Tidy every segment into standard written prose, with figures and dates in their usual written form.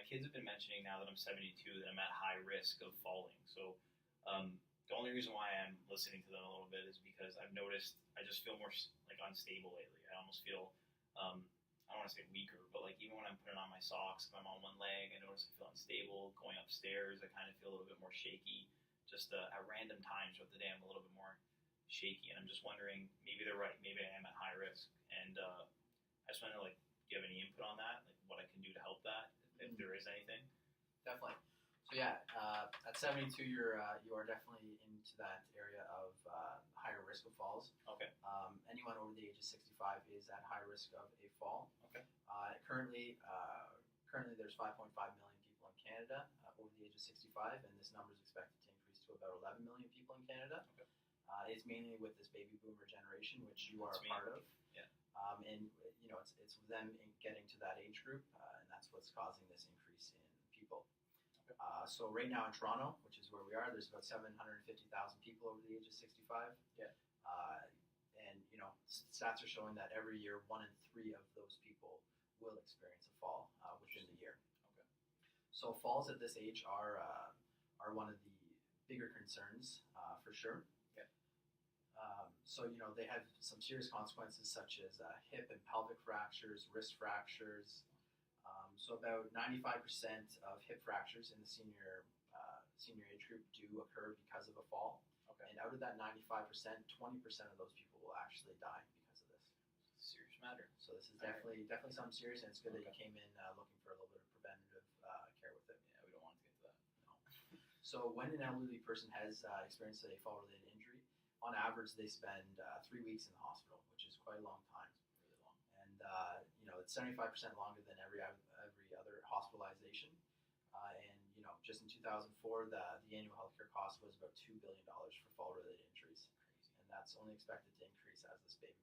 kids have been mentioning now that I'm 72 that I'm at high risk of falling. So the only reason why I'm listening to them a little bit is because I've noticed I just feel more like unstable lately. I almost feel I don't want to say weaker, but like even when I'm putting on my socks, if I'm on one leg, I notice I feel unstable. Going upstairs, I kind of feel a little bit more shaky. Just at random times throughout the day, I'm a little bit more shaky, and I'm just wondering, maybe they're right. Maybe I am at high risk, and I just want to like, do you have any input on that? Like what I can do to help that, if there is anything. Definitely. So yeah, at 72, you are definitely into that area of higher risk of falls. Okay. Anyone over the age of 65 is at high risk of a fall. Okay. Currently, there's 5.5 million people in Canada over the age of 65, and this number is expected to increase to about 11 million people in Canada. Okay. It's mainly with this baby boomer generation, which you are That's a part of. Yeah. And you know, it's them getting to that age group, and that's what's causing this increase in people. Okay. So right now in Toronto, which is where we are, there's about 750,000 people over the age of 65. Yeah. And you know, stats are showing that every year, 1 in 3 of those people will experience a fall within the year. Okay. So falls at this age are one of the bigger concerns for sure. Yeah. So you know, they have some serious consequences such as hip and pelvic fractures, wrist fractures. So about 95% of hip fractures in the senior age group do occur because of a fall. Okay. And out of that 95%, 20% of those people will actually die because of this. It's a serious matter. So this is definitely something serious, and it's good that you came in looking for a little bit of preventative care with it. Yeah, we don't want to get to that. No. So when an elderly person has experienced a fall-related injury, on average they spend 3 weeks in the hospital, which is quite a long time. Really long. And you know, it's 75% longer than every other hospitalization. And you know, just in 2004, the annual healthcare cost was about $2 billion for fall-related injuries. Crazy. And that's only expected to increase as this baby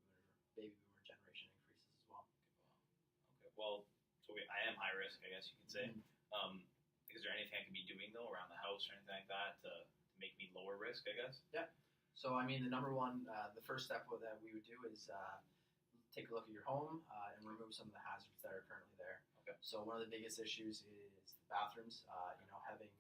boomer generation increases as well. Okay. Well, so I am high risk, I guess you could say. Mm-hmm. Is there anything I can be doing though around the house or anything like that to make me lower risk, I guess? Yeah. So I mean, the number one, the first step that we would do is take a look at your home and remove some of the hazards that are currently there. Okay. So one of the biggest issues is the bathrooms. You know, having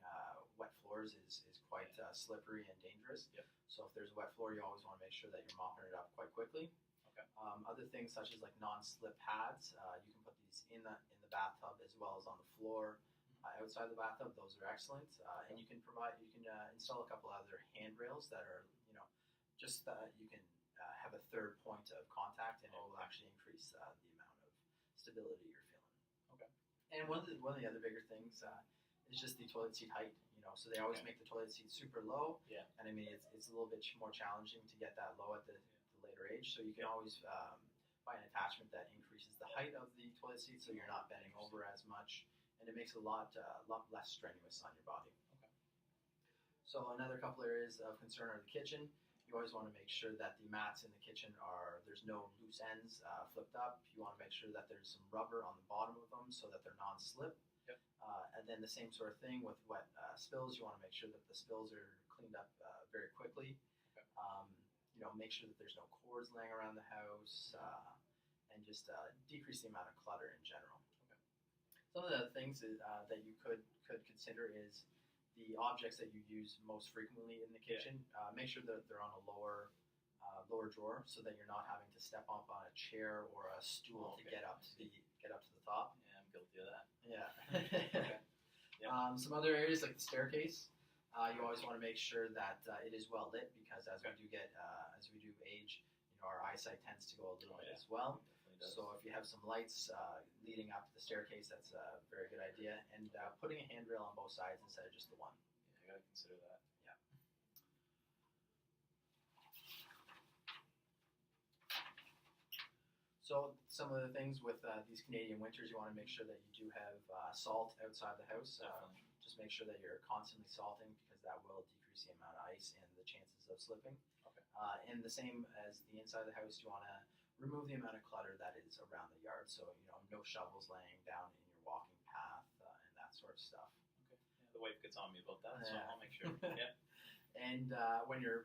wet floors is quite slippery and dangerous. Yep. So if there's a wet floor, you always want to make sure that you're mopping it up quite quickly. Okay. Other things such as like non-slip pads, you can put these in the bathtub as well as on the floor outside the bathtub. Those are excellent, and you can install a couple other handrails that are, you know, just you can have a third point of contact, and it will actually increase the amount of stability you're feeling. Okay. And one of the other bigger things is just the toilet seat height. You know, so they always make the toilet seat super low. Yeah. And I mean, it's a little bit more challenging to get that low at the later age. So you can always buy an attachment that increases the height of the toilet seat, so you're not bending over as much, and it makes it a lot less strenuous on your body. Okay. So another couple areas of concern are the kitchen. You always want to make sure that the mats in the kitchen there's no loose ends flipped up. You want to make sure that there's some rubber on the bottom of them so that they're non-slip. Yep. And then the same sort of thing with wet spills. You want to make sure that the spills are cleaned up very quickly. Okay. You know, make sure that there's no cords laying around the house, and just decrease the amount of clutter in general. Okay. Some of the things that you could consider is the objects that you use most frequently in the kitchen. Make sure that they're on a lower drawer, so that you're not having to step up on a chair or a stool to get up to the top. Yeah, I'm guilty of that. Yeah. Okay. Yep. Some other areas like the staircase, you always want to make sure that it is well lit, because as we do age, you know, our eyesight tends to go a little bit as well. Definitely does. So if you have some lights leading up to the staircase, that's a very good idea. And putting a handrail on both sides instead of just the one. Yeah, I gotta consider that. Yeah. So some of the things with these Canadian winters, you want to make sure that you do have salt outside the house. Definitely. Just make sure that you're constantly salting, because that will decrease the amount of ice and the chances of slipping. Okay. And the same as the inside of the house, you want to remove the amount of clutter that is around the yard. So, you know, no shovels laying down in your walking path and that sort of stuff. Okay. Yeah, the wife gets on me about that, so Yeah. I'll make sure. Yeah. And when you're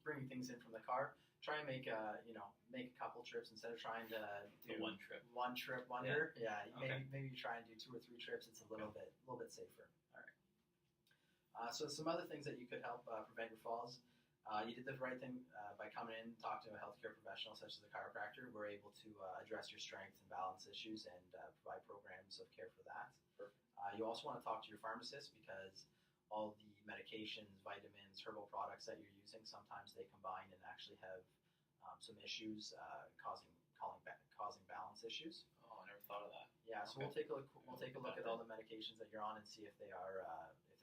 bringing things in from the car, try and make a couple trips instead of trying to do The one trip. one trip wonder. Yeah, Okay. maybe you try and do 2 or 3 trips. It's a little bit safer. All right. So some other things that you could help prevent your falls. You did the right thing by coming in, talking to a healthcare professional such as a chiropractor. We're able to address your strength and balance issues and provide programs of care for that. Perfect. You also want to talk to your pharmacist because all the medications, vitamins, herbal products that you're using, sometimes they combine and actually have some issues causing balance issues. Oh, I never thought of that. Yeah, so Okay. we'll take a look at all the medications that you're on and see if they are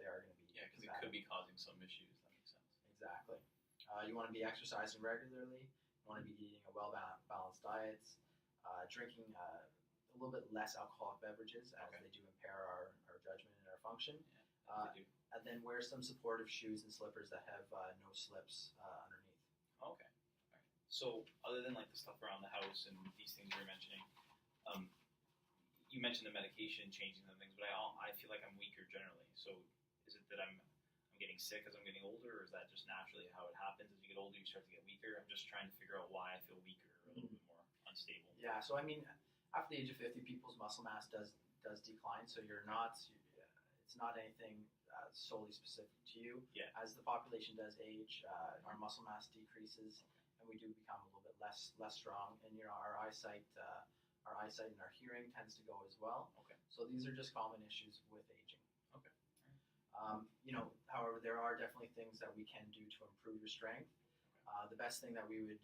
going to be. Yeah, because it could be causing some issues. That makes sense. Exactly. You want to be exercising regularly. You want to be eating a well-balanced diet. Drinking a little bit less alcoholic beverages as Okay. they do impair our judgment and our function. Yeah, they do. And then wear some supportive shoes and slippers that have no slips underneath. Okay. All right. So, other than like the stuff around the house and these things you're mentioning, you mentioned the medication changing some things, but I feel like I'm weaker generally. So, is it that I'm getting sick as I'm getting older, or is that just naturally how it happens? As you get older, you start to get weaker. I'm just trying to figure out why I feel weaker or a little bit more unstable. Yeah. So I mean, after the age of 50, people's muscle mass does decline. So it's not anything solely specific to you. Yeah. As the population does age, our muscle mass decreases, and we do become a little bit less strong. And our eyesight and our hearing tends to go as well. Okay. So these are just common issues with aging. Okay. However, there are definitely things that we can do to improve your strength. The best thing that we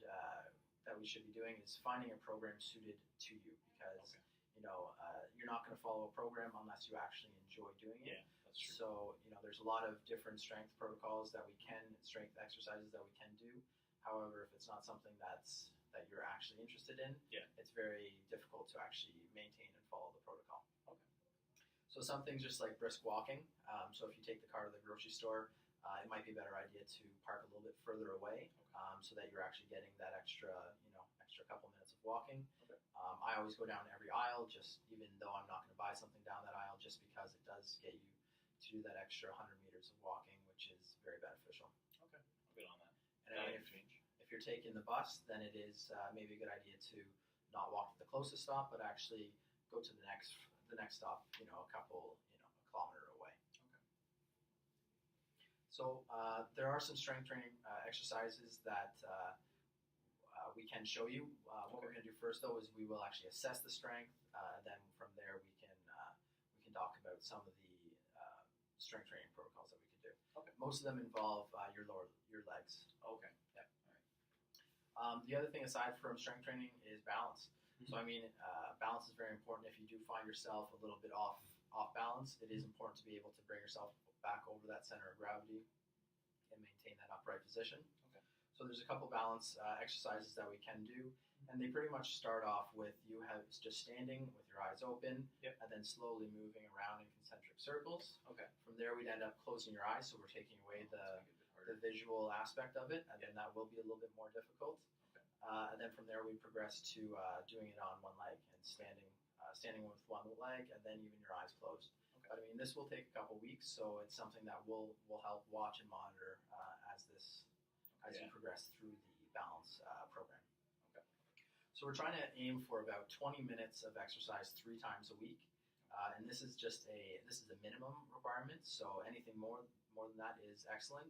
should be doing is finding a program suited to you because you're not going to follow a program unless you actually enjoy doing it. Yeah, that's true. So there's a lot of different strength protocols strength exercises that we can do. However, if it's not something that you're actually interested in, it's very difficult to actually maintain and follow the protocol. Okay. So some things just like brisk walking. So if you take the car to the grocery store, it might be a better idea to park a little bit further away, so that you're actually getting that extra couple minutes of walking. Okay. I always go down every aisle, just even though I'm not going to buy something down that aisle, just because it does get you to do that extra 100 meters of walking, which is very beneficial. Okay. I'm good on that. And I mean, if you're taking the bus, then it is maybe a good idea to not walk to the closest stop, but actually go to the next stop, a kilometer away. Okay. So there are some strength training exercises that we can show you. What we're going to do first, though, is we will actually assess the strength. Then from there, we can talk about some of the strength training protocols that we can do. Okay. Most of them involve your legs. Okay. Yeah. All right. The other thing aside from strength training is balance. Mm-hmm. So I mean, balance is very important. If you do find yourself a little bit off balance, it is important to be able to bring yourself back over that center of gravity and maintain that upright position. Okay. So there's a couple balance exercises that we can do, and they pretty much start off with you just standing with your eyes open, and then slowly moving around in concentric circles. Okay. From there, we'd end up closing your eyes, so we're taking away the visual aspect of it, and then that will be a little bit more difficult. Okay. And then from there, we progress to doing it on one leg and standing with one leg, and then even your eyes closed. Okay. But I mean, this will take a couple weeks, so it's something that we'll help watch and monitor as you progress through the balance program. Okay. So we're trying to aim for about 20 minutes of exercise 3 times a week, and this is a minimum requirement. So anything more than that is excellent,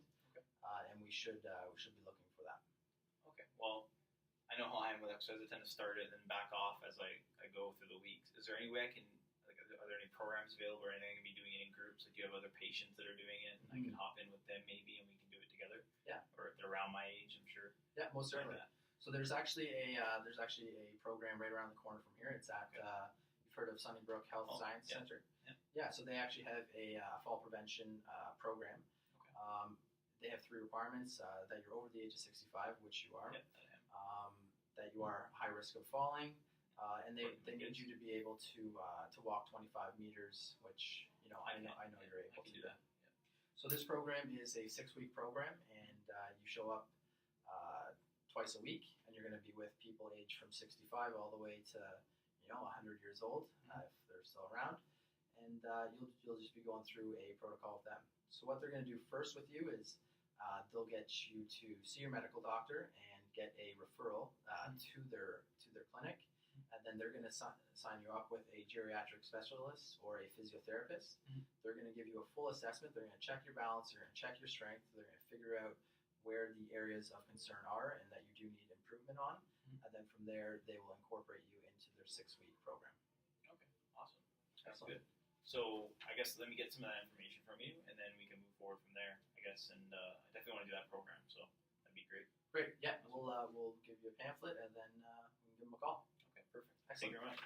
and we should be looking for that. Okay. Well, I know how I am with exercise. I tend to start it and then back off as I go through the weeks. Is there any way I can, are there any programs available or anything I can be doing it in groups? Like, do you have other patients that are doing it, and I can hop in with them maybe, and we can do it together? Yeah. Or if they're around my age, I'm sure. Yeah, most certainly. So there's actually a program right around the corner from here. It's at you've heard of Sunnybrook Health Science Center. Yeah. So they actually have a fall prevention program. Okay. They have 3 requirements: that you're over the age of 65, which you are. Yep, I am. That you are high risk of falling, and they need you to be able to walk 25 meters, which I know you're able to do that. Yeah. So this program is a 6-week program, and you show up twice a week, and you're going to be with people aged from 65 all the way to 100 years old, if they're still around, and you'll just be going through a protocol with them. So what they're going to do first with you is they'll get you to see your medical doctor and get a referral to their clinic, and then they're going to sign you up with a geriatric specialist or a physiotherapist. They're going to give you a full assessment. They're going to check your balance. They're going to check your strength. They're going to figure out where the areas of concern are and that you do need improvement on. And then from there, they will incorporate you into their 6-week program. Okay, awesome. That's Excellent. good. So I guess let me get some of that information from you, and then we can move forward from there, I guess. And I definitely want to do that program, so that'd be great. Great. Yeah, we'll give you a pamphlet, and then we can give them a call. Okay, perfect. Excellent. Thank you very much.